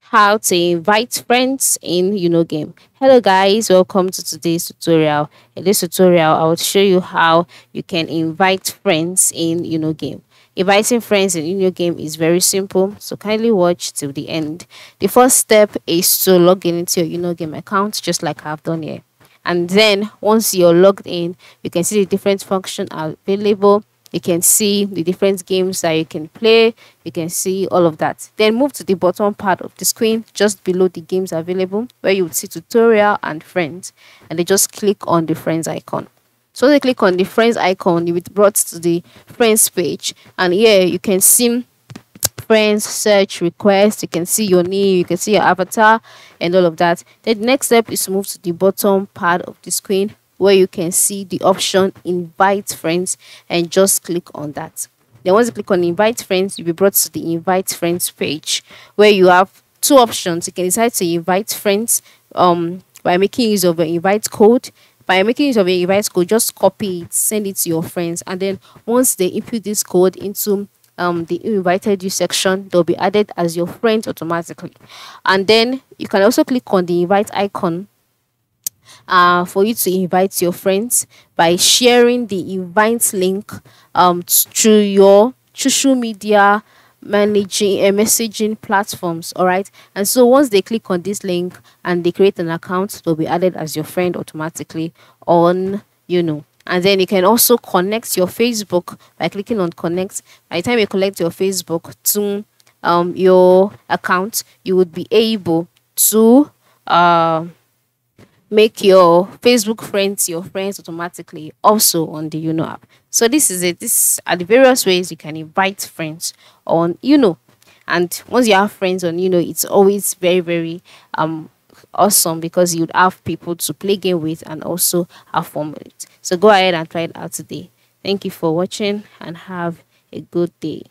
How to invite friends in game. Hello guys, welcome to today's tutorial. In this tutorial I will show you how you can invite friends in game. Inviting friends in game is very simple, so kindly watch till the end. The first step is to log in into your game account, just like I've done here. And then once you're logged in, you can see the different functions available. You can see the different games that you can play. You can see all of that. Then move to the bottom part of the screen just below the games available, where you would see tutorial and friends, and then just click on the friends icon. So they click on the friends icon, you'll be brought to the friends page, and here you can see friends, search, request. You can see your name, you can see your avatar, and all of that. Then the next step is to move to the bottom part of the screen, where you can see the option invite friends, and just click on that. Then once you click on invite friends, you'll be brought to the invite friends page, where you have two options. You can decide to invite friends by making use of an invite code. By making use of an invite code, just copy it, send it to your friends, and then once they input this code into the invited you section, they'll be added as your friends automatically. And then you can also click on the invite icon for you to invite your friends by sharing the invite link through your social media managing messaging platforms. All right, and so once they click on this link and they create an account, they'll be added as your friend automatically on and then you can also connect your Facebook by clicking on connect. By the time you connect your Facebook to your account, you would be able to make your Facebook friends your friends automatically also on the app. So this is it. This are the various ways you can invite friends on and once you have friends on it's always very very awesome, because you'd have people to play game with and also have fun with it. So go ahead and try it out today. Thank you for watching and have a good day.